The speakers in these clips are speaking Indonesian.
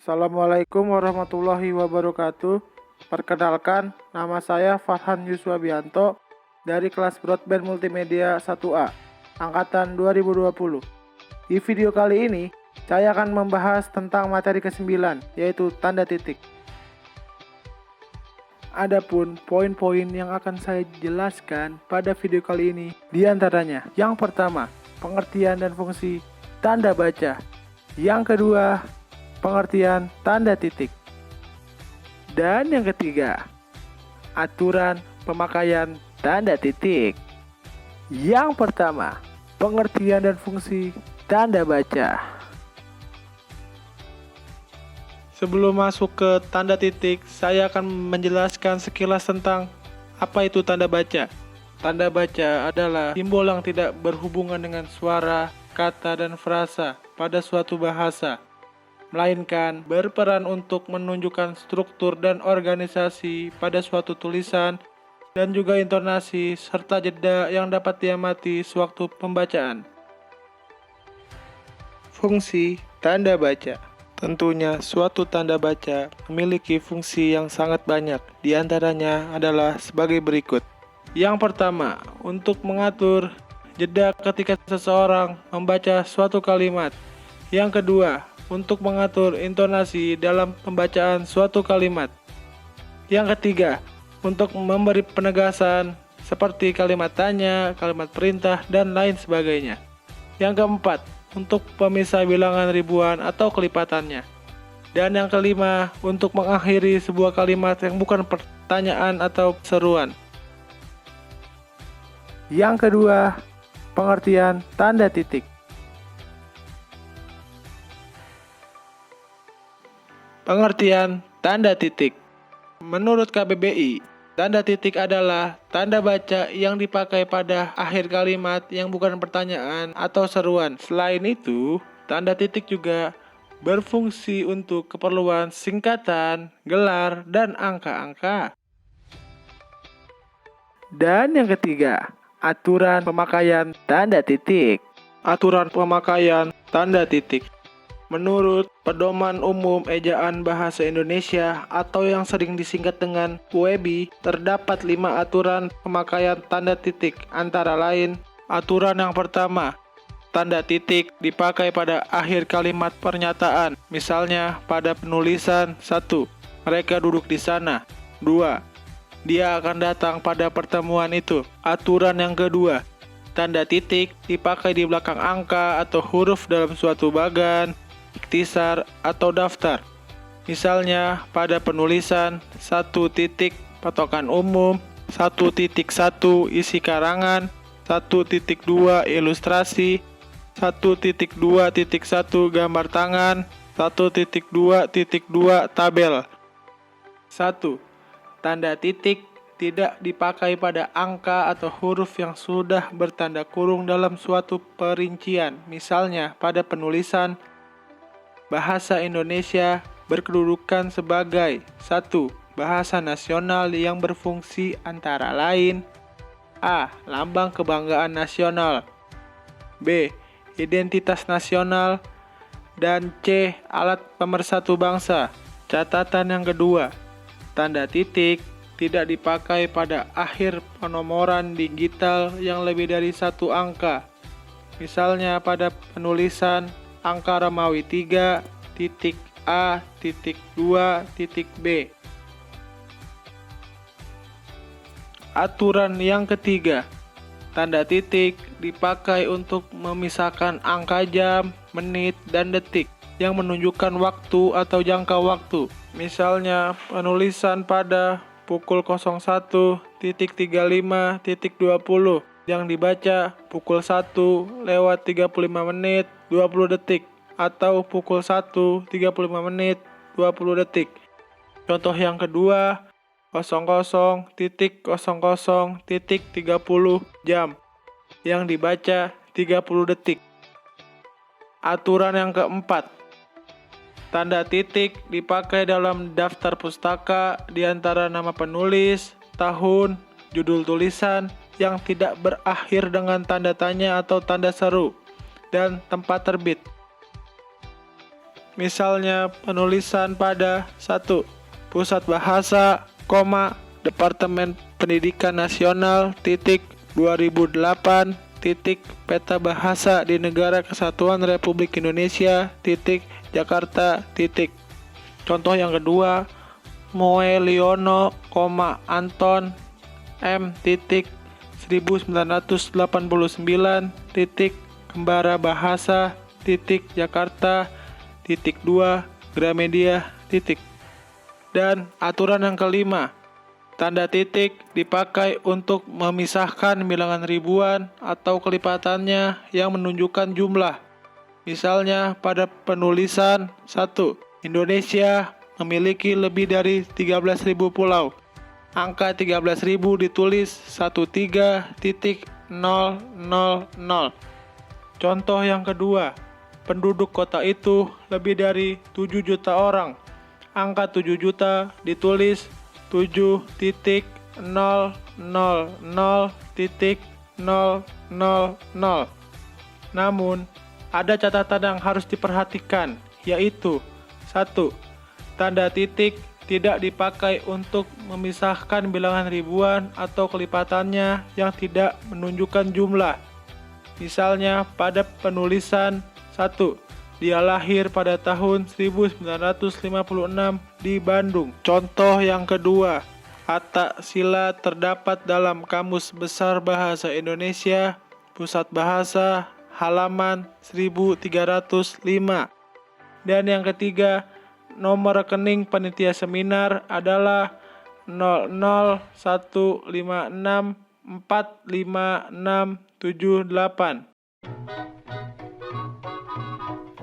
Assalamualaikum warahmatullahi wabarakatuh. Perkenalkan, nama saya Farhan Yuswabianto dari kelas Broadband Multimedia 1A, Angkatan 2020. Di video kali ini, saya akan membahas tentang materi ke-9, yaitu tanda titik. Adapun poin-poin yang akan saya jelaskan pada video kali ini, diantaranya, yang pertama, pengertian dan fungsi tanda baca. Yang kedua, pengertian tanda titik. Dan yang ketiga, aturan pemakaian tanda titik. Yang pertama, pengertian dan fungsi tanda baca. Sebelum masuk ke tanda titik, saya akan menjelaskan sekilas tentang apa itu tanda baca. Tanda baca adalah simbol yang tidak berhubungan dengan suara, kata, dan frasa pada suatu bahasa, melainkan berperan untuk menunjukkan struktur dan organisasi pada suatu tulisan dan juga intonasi serta jeda yang dapat diamati sewaktu pembacaan. Fungsi tanda baca. Tentunya suatu tanda baca memiliki fungsi yang sangat banyak. Di antaranya adalah sebagai berikut. Yang pertama, untuk mengatur jeda ketika seseorang membaca suatu kalimat. Yang kedua, untuk mengatur intonasi dalam pembacaan suatu kalimat. Yang ketiga, untuk memberi penegasan seperti kalimat tanya, kalimat perintah, dan lain sebagainya. Yang keempat, untuk pemisah bilangan ribuan atau kelipatannya. Dan yang kelima, untuk mengakhiri sebuah kalimat yang bukan pertanyaan atau seruan. Yang kedua, pengertian tanda titik. Pengertian tanda titik. Menurut KBBI, tanda titik adalah tanda baca yang dipakai pada akhir kalimat yang bukan pertanyaan atau seruan. Selain itu, tanda titik juga berfungsi untuk keperluan singkatan, gelar, dan angka-angka. Dan yang ketiga, aturan pemakaian tanda titik. Aturan pemakaian tanda titik. Menurut Pedoman Umum Ejaan Bahasa Indonesia atau yang sering disingkat dengan PUEBI, terdapat 5 aturan pemakaian tanda titik. Antara lain, aturan yang pertama, tanda titik dipakai pada akhir kalimat pernyataan. Misalnya pada penulisan 1. Mereka duduk di sana. 2. Dia akan datang pada pertemuan itu. Aturan yang kedua, tanda titik dipakai di belakang angka atau huruf dalam suatu bagan, ikhtisar, atau daftar. Misalnya pada penulisan 1 titik patokan umum, 1.1 isi karangan, 1.2 ilustrasi, 1.2.1 gambar tangan, 1.2.2 tabel. 1. Tanda titik tidak dipakai pada angka atau huruf yang sudah bertanda kurung dalam suatu perincian. Misalnya pada penulisan bahasa Indonesia berkedudukan sebagai 1. Bahasa nasional yang berfungsi antara lain A. Lambang kebanggaan nasional, B. Identitas nasional, dan C. Alat pemersatu bangsa. Catatan yang kedua, tanda titik tidak dipakai pada akhir penomoran digital yang lebih dari 1 angka. Misalnya pada penulisan angka Romawi 3, titik A, titik 2, titik B. Aturan yang ketiga, tanda titik dipakai untuk memisahkan angka jam, menit, dan detik yang menunjukkan waktu atau jangka waktu. Misalnya penulisan pada pukul 01.35.20 yang dibaca pukul 1:35 menit 20 detik atau pukul 1:35 menit 20 detik. Contoh yang kedua, 00.00.30 jam yang dibaca 30 detik. Aturan yang keempat, tanda titik dipakai dalam daftar pustaka di antara nama penulis, tahun, judul tulisan yang tidak berakhir dengan tanda tanya atau tanda seru, dan tempat terbit. Misalnya penulisan pada 1. Pusat Bahasa, Departemen Pendidikan Nasional, 2008, Peta Bahasa di Negara Kesatuan Republik Indonesia, Jakarta, Contoh yang kedua, Moeliono, Anton, M. 1989, Kembara Bahasa, Jakarta, 2. Gramedia, Dan aturan yang kelima, tanda titik dipakai untuk memisahkan bilangan ribuan atau kelipatannya yang menunjukkan jumlah. Misalnya pada penulisan 1. Indonesia memiliki lebih dari 13.000 pulau. Angka 13.000 ditulis 13.000. Contoh yang kedua, penduduk kota itu lebih dari 7 juta orang. Angka 7 juta ditulis 7.000.000. Namun, ada catatan yang harus diperhatikan, yaitu 1. Tanda titik tidak dipakai untuk memisahkan bilangan ribuan atau kelipatannya yang tidak menunjukkan jumlah. Misalnya pada penulisan 1. Dia lahir pada tahun 1956 di Bandung. Contoh yang kedua, kata sila terdapat dalam Kamus Besar Bahasa Indonesia, Pusat Bahasa, halaman 1305. Dan yang ketiga, nomor rekening panitia seminar adalah 00156455678.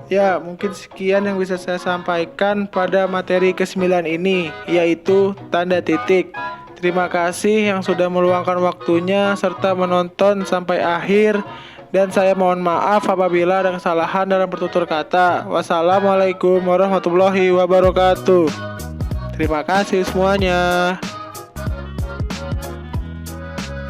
Ya, mungkin sekian yang bisa saya sampaikan pada materi ke-9 ini, yaitu tanda titik. Terima kasih yang sudah meluangkan waktunya serta menonton sampai akhir. Dan saya mohon maaf apabila ada kesalahan dalam bertutur kata. Wassalamualaikum warahmatullahi wabarakatuh. Terima kasih semuanya.